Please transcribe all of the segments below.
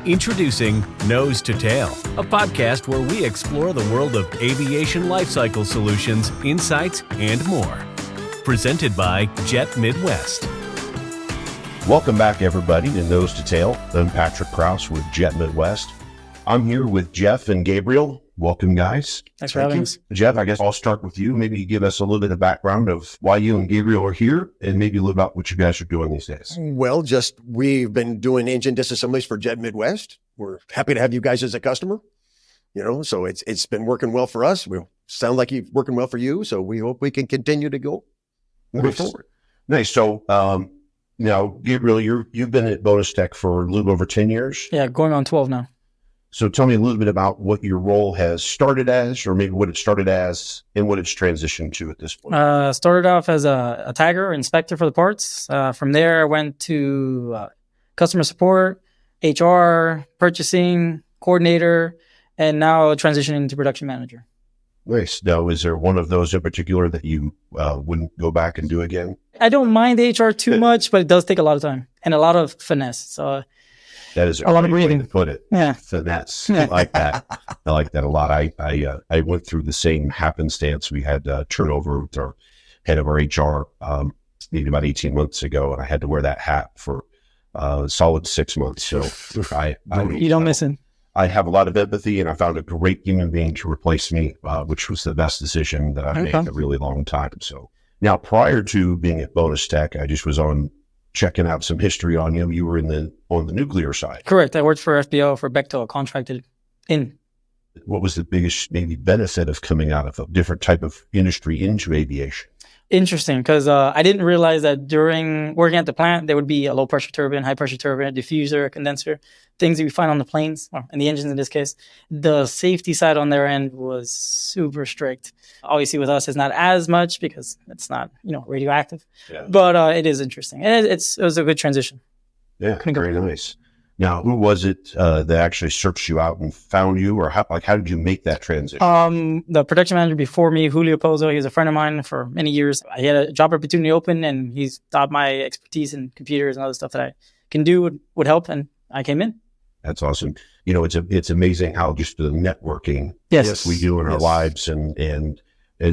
Introducing Nose to Tail, a podcast where we explore the world of aviation lifecycle solutions, insights, and more. Presented by Jet Midwest. Welcome back, everybody, to Nose to Tail. I'm Patrick Kraus with Jet Midwest. I'm here with Jeff and Gabriel. Welcome, guys. Thanks for having us. Jeff, I guess I'll start with you. Maybe you give us a little bit of background of why you and Gabriel are here and maybe a little about what you guys are doing these days. Well, we've been doing engine disassemblies for Jet Midwest. We're happy to have you guys as a customer. So it's been working well for us. We sound like it's working well for you. So we hope we can continue to go forward. Nice. So now, Gabriel, you've been at Bonus Tech for a little over 10 years. Yeah, going on 12 now. So tell me a little bit about what your role has started as, or maybe what it started as and what it's transitioned to at this point. Started off as a tagger, inspector for the parts. From there, I went to customer support, HR, purchasing, coordinator, and now transitioning to production manager. Nice. Now, is there one of those in particular that you wouldn't go back and do again? I don't mind HR too much, but it does take a lot of time and a lot of finesse. So that is a lot of breathing. Way to put it. Yeah. Finesse. I like that. I like that a lot. I went through the same happenstance. We had turnover with our head of our HR maybe about 18 months ago, and I had to wear that hat for a solid 6 months. So you don't miss it. I have a lot of empathy, and I found a great human being to replace me, which was the best decision that I've made in a really long time. So now, prior to being at Bonus Tech, I just was on checking out some history on you. You were on the nuclear side. Correct. I worked for FBO for Bechtel, contracted in. What was the biggest maybe benefit of coming out of a different type of industry into aviation? Interesting, because I didn't realize that during working at the plant, there would be a low pressure turbine, high pressure turbine, diffuser, condenser, things that we find on the planes, or in the engines in this case. The safety side on their end was super strict. Obviously with us, it's not as much because it's not, radioactive, but it is interesting. And it was a good transition. Yeah, very nice. Now, who was it that actually searched you out and found you, or how did you make that transition? The production manager before me, Julio Pozo, he was a friend of mine for many years. He had a job opportunity open, and he thought my expertise in computers and other stuff that I can do would help, and I came in. That's awesome. It's amazing how just the networking we do in our lives, and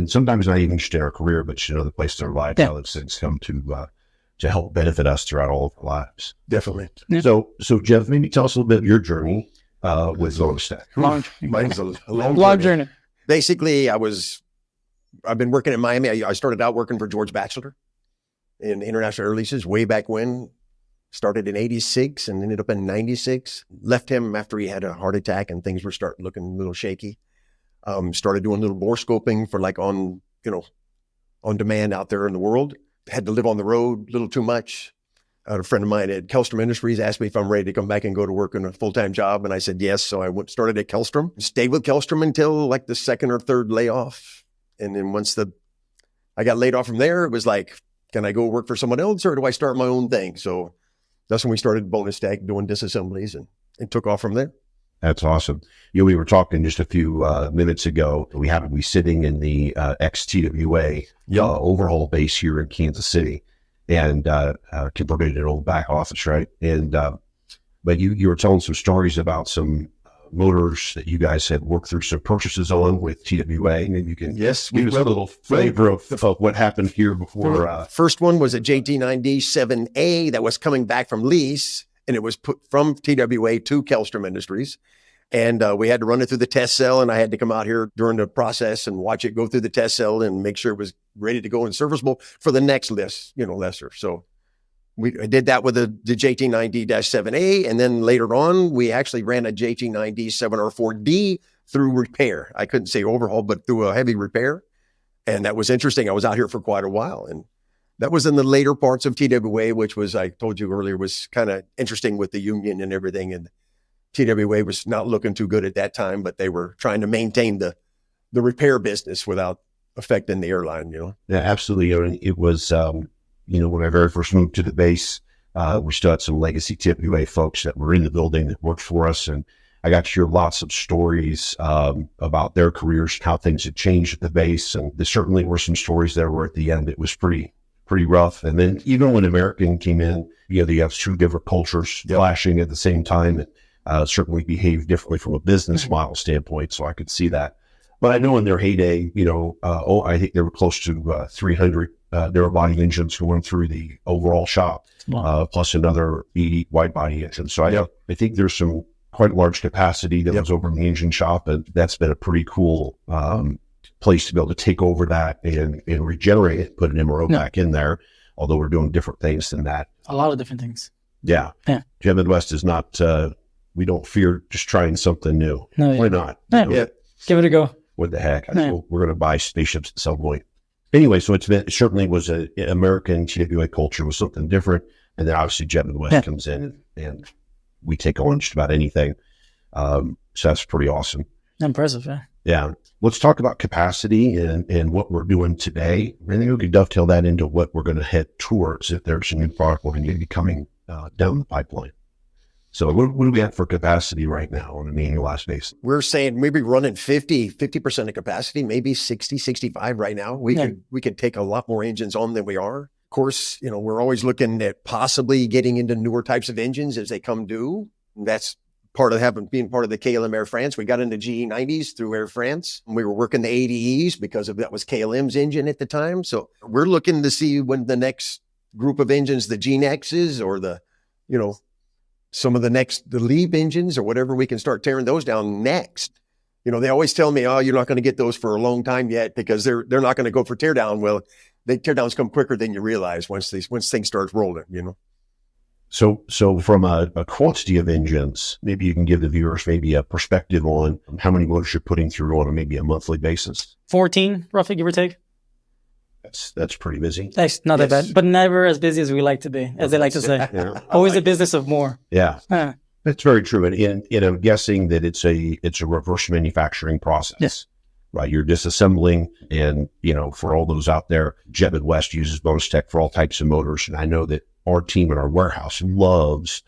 sometimes not even just in our career, but the place in our lives, how those things come to help benefit us throughout all of our lives. Definitely. Yeah. So Jeff, maybe tell us a little bit of your journey with Bonus Tech. Mine's a long journey. Basically, I've been working in Miami. I started out working for George Batchelor in international air leases way back when. Started in 86 and ended up in 96. Left him after he had a heart attack and things were starting looking a little shaky. Started doing a little bore scoping for on demand out there in the world. Had to live on the road a little too much. A friend of mine at Kellstrom Industries asked me if I'm ready to come back and go to work in a full-time job. And I said, yes. So I started at Kellstrom, stayed with Kellstrom until like the second or third layoff. And then once I got laid off from there, it was like, can I go work for someone else or do I start my own thing? So that's when we started Bonus Tech doing disassemblies and took off from there. That's awesome. We were talking just a few minutes ago. We happen to be sitting in the ex-TWA overhaul base here in Kansas City, and converted an old back office, right? And but you were telling some stories about some motors that you guys had worked through some purchases on with TWA. Maybe you can give us a little flavor of what happened here before. First one was a JT97A that was coming back from lease. And it was put from TWA to Kellstrom Industries. And we had to run it through the test cell. And I had to come out here during the process and watch it go through the test cell and make sure it was ready to go and serviceable for the next lesser. So I did that with the JT90-7A. And then later on, we actually ran a JT90-7R4D through repair. I couldn't say overhaul, but through a heavy repair. And that was interesting. I was out here for quite a while. And that was in the later parts of TWA, which was, I told you earlier, was kind of interesting with the union and everything. And TWA was not looking too good at that time, but they were trying to maintain the repair business without affecting the airline, Yeah, absolutely. It was, when I very first moved to the base, we still had some legacy TWA folks that were in the building that worked for us. And I got to hear lots of stories about their careers, how things had changed at the base. And there certainly were some stories there where at the end it was pretty rough. And then even when American came in, you have two different cultures clashing at the same time. certainly behave differently from a business model standpoint. So I could see that. But I know in their heyday, I think they were close to 300 narrow body engines going through the overall shop, plus another 80 wide body engines. So I think there's some quite large capacity that was over in the engine shop, and that's been a pretty cool place to be able to take over that and regenerate it, put an MRO back in there, although we're doing different things than that. A lot of different things. Yeah. Jet Midwest is not, we don't fear just trying something new. No, Why not? Give it a go. What the heck? We're going to buy spaceships at some point. Anyway, so it certainly was an American TWA culture was something different. And then obviously Jet Midwest comes in and we take on just about anything. So that's pretty awesome. Impressive, Yeah. Let's talk about capacity and what we're doing today. I think we could dovetail that into what we're going to head towards if there's a new product we're going to be coming down the pipeline. So what do we have for capacity right now on an annualized basis? We're saying maybe running 50% of capacity, maybe 60, 65 right now. We could take a lot more engines on than we are. Of course, we're always looking at possibly getting into newer types of engines as they come due. That's part of being part of the KLM Air France. We got into GE90s through Air France. We were working the ADEs because that was KLM's engine at the time. So we're looking to see when the next group of engines, the GNXs or some of the LEAP engines or whatever, we can start tearing those down next. They always tell me, oh, you're not going to get those for a long time yet because they're not going to go for teardown. Well, the teardowns come quicker than you realize once things start rolling, So from a quantity of engines, maybe you can give the viewers maybe a perspective on how many motors you're putting through on maybe a monthly basis. 14, roughly, give or take. That's pretty busy. That's not that bad, but never as busy as we like to be, as they like to say. Always a business of more. Yeah, that's very true. And I'm guessing that it's a reverse manufacturing process, right? You're disassembling, and for all those out there, Jet Midwest uses bonus tech for all types of motors, and I know that our team in our warehouse loves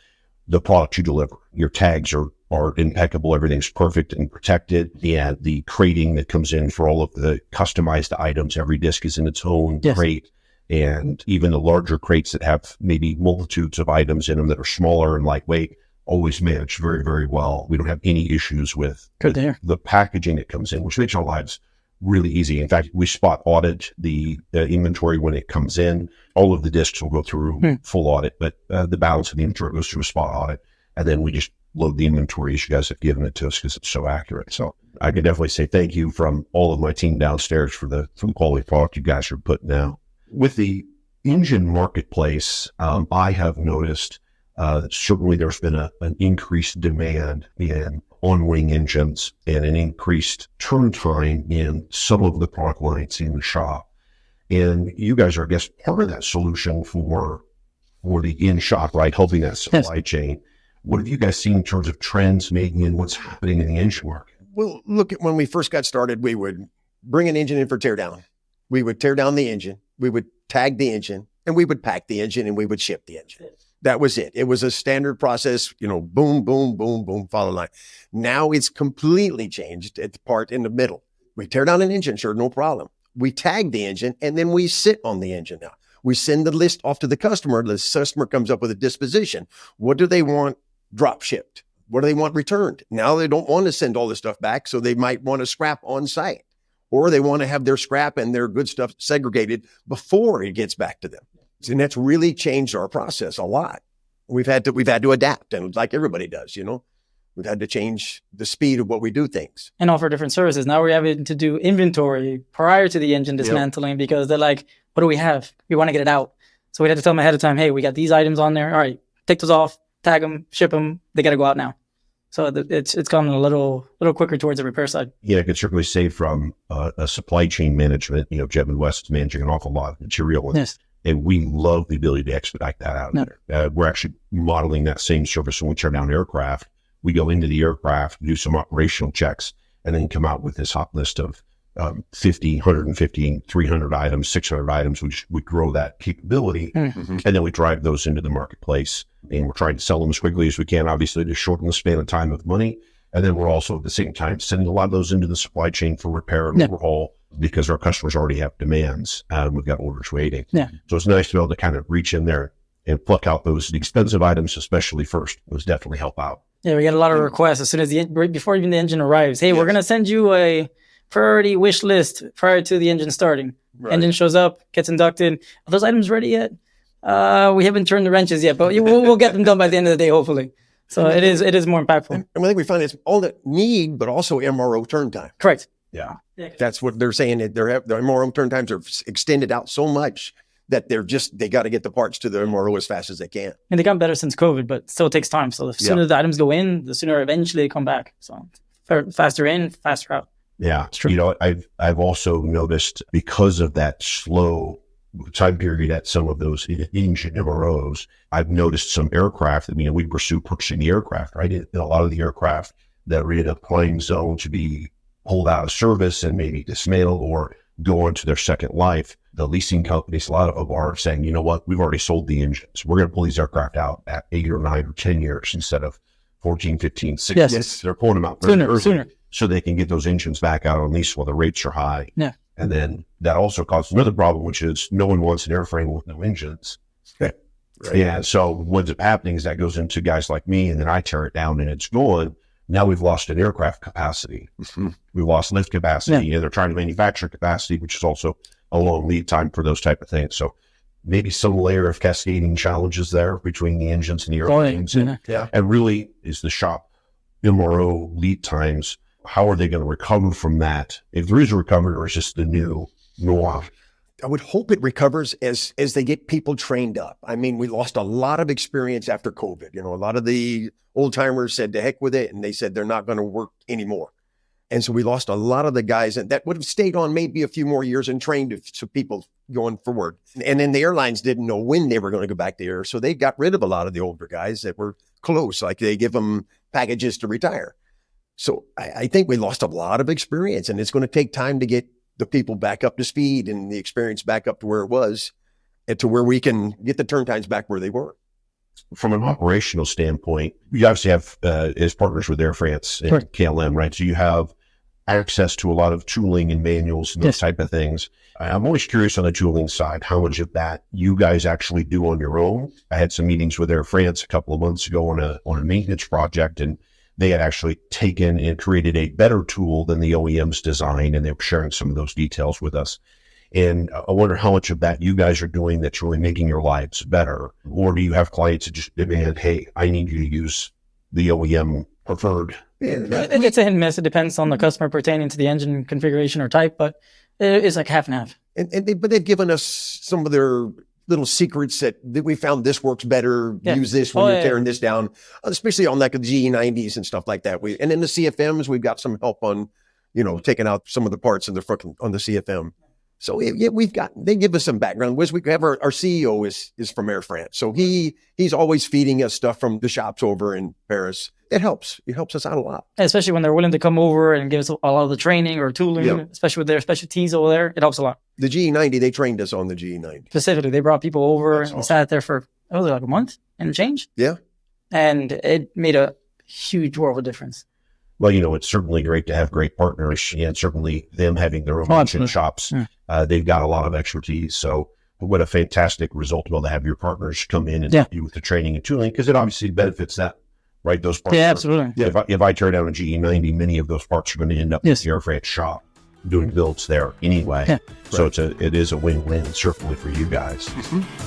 the product you deliver. Your tags are impeccable. Everything's perfect and protected. And the crating that comes in for all of the customized items, every disc is in its own crate. And even the larger crates that have maybe multitudes of items in them that are smaller and lightweight, always managed very, very well. We don't have any issues with the packaging that comes in, which makes our lives really easy. In fact, we spot audit the inventory when it comes in. All of the discs will go through full audit, but the balance of the inventory goes through a spot audit. And then we just load the inventory as you guys have given it to us because it's so accurate. So I can definitely say thank you from all of my team downstairs for the quality product you guys are putting out. With the engine marketplace, I have noticed certainly there's been an increased demand in on-wing engines and an increased turn time in some of the product lines in the shop. And you guys are, I guess, part of that solution for the in-shop, right? Helping that supply chain. What have you guys seen in terms of trends maybe in what's happening in the engine market? Well, look, when we first got started, we would bring an engine in for teardown. We would tear down the engine. We would tag the engine, and we would pack the engine, and we would ship the engine. That was it. It was a standard process, boom, boom, boom, boom, follow line. Now it's completely changed at the part in the middle. We tear down an engine, sure, no problem. We tag the engine, and then we sit on the engine now. We send the list off to the customer. The customer comes up with a disposition. What do they want drop shipped? What do they want returned? Now they don't want to send all this stuff back, so they might want to scrap on site, or they want to have their scrap and their good stuff segregated before it gets back to them. And that's really changed our process a lot. We've had to adapt, and like everybody does, we've had to change the speed of what we do things and offer different services. Now we're having to do inventory prior to the engine dismantling because they're like, what do we have? We want to get it out. So we had to tell them ahead of time, hey, we got these items on there. All right, take those off, tag them, ship them. They got to go out now. So it's coming a little quicker towards the repair side. Yeah, I could certainly say from a supply chain management, Jet Midwest is managing an awful lot of material. And we love the ability to expedite that out of there. We're actually modeling that same service when we turn down aircraft. We go into the aircraft, do some operational checks, and then come out with this hot list of 50, 150, 300 items, 600 items. We grow that capability, and then we drive those into the marketplace. And we're trying to sell them as quickly as we can, obviously, to shorten the span of time of money. And then we're also, at the same time, sending a lot of those into the supply chain for repair and overhaul because our customers already have demands. We've got orders waiting. So it's nice to be able to kind of reach in there and pluck out those expensive items, especially first. Those definitely help out. Yeah, we get a lot of requests as soon as before even the engine arrives. Hey, we're gonna send you a priority wish list prior to the engine starting. Right. Engine shows up, gets inducted. Are those items ready yet? We haven't turned the wrenches yet, but we'll get them done by the end of the day, hopefully. So it is more impactful. And I think we find it's all that need, but also MRO turn time. Correct. Yeah. That's what they're saying. That their MRO turn times are extended out so much that they got to get the parts to the MRO as fast as they can. And they got better since COVID, but still takes time. So the sooner the items go in, the sooner eventually they come back. So faster in, faster out. Yeah. You know, I've also noticed because of that slow time period at some of those engine MROs, I've noticed some aircraft that, we pursue purchasing the aircraft, right? And a lot of the aircraft that are in a plane zone to be pulled out of service and maybe dismantled or go on to their second life. The leasing companies, a lot of them are saying, you know what, we've already sold the engines. We're going to pull these aircraft out at 8 or 9 or 10 years instead of 14, 15, 16. Yes. They're pulling them out sooner so they can get those engines back out on lease while the rates are high. Yeah. And then that also causes another problem, which is no one wants an airframe with no engines. Right. Yeah. So what's happening is that goes into guys like me, and then I tear it down and it's gone. Now we've lost an aircraft capacity. Mm-hmm. We've lost lift capacity, and they're trying to manufacture capacity, which is also a long lead time for those type of things. So maybe some layer of cascading challenges there between the engines and the airplanes. And really is the shop MRO lead times. How are they going to recover from that? If there is a recovery, or is just the new norm? I would hope it recovers as they get people trained up. I mean, we lost a lot of experience after COVID. A lot of the old timers said to heck with it, and they said they're not going to work anymore. And so we lost a lot of the guys that would have stayed on maybe a few more years and trained some people going forward. And then the airlines didn't know when they were going to go back to air. So they got rid of a lot of the older guys that were close, like they give them packages to retire. So I think we lost a lot of experience, and it's going to take time to get the people back up to speed and the experience back up to where it was, and to where we can get the turn times back where they were. From an operational standpoint, you obviously have as partners with Air France and KLM, right? So you have access to a lot of tooling and manuals and those type of things. I'm always curious on the tooling side, how much of that you guys actually do on your own. I had some meetings with Air France a couple of months ago on a maintenance project, and they had actually taken and created a better tool than the OEM's design, and they were sharing some of those details with us. And I wonder how much of that you guys are doing that's really making your lives better. Or do you have clients that just demand, hey, I need you to use the OEM preferred? It's a hit and miss. It depends on the customer pertaining to the engine configuration or type, but it's like half and half. But they've given us some of their little secrets that we found this works better. Use this when you're tearing this down, especially on like the GE90s and stuff like that. And in the CFMs, we've got some help on, taking out some of the parts on the CFM. So they give us some background. We have our CEO is from Air France. So he's always feeding us stuff from the shops over in Paris. It helps. It helps us out a lot. Especially when they're willing to come over and give us a lot of the training or tooling, especially with their specialties over there. It helps a lot. The GE90, they trained us on the GE90. Specifically, they brought people over and sat there for like a month and change. Yeah. And it made a huge world of difference. Well, it's certainly great to have great partners, and certainly them having their own engine shops. Yeah. They've got a lot of expertise. So what a fantastic result to have your partners come in and help you with the training and tooling, because it obviously benefits them, right? Those parts. Yeah, absolutely. If I tear down a GE90, many of those parts are going to end up in the Air France shop doing builds there anyway. Yeah. So it is a win-win, certainly for you guys.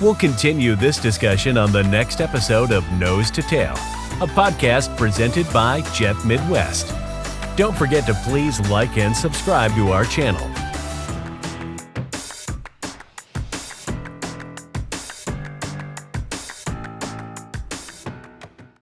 We'll continue this discussion on the next episode of Nose to Tail, a podcast presented by Jet Midwest. Don't forget to please like and subscribe to our channel.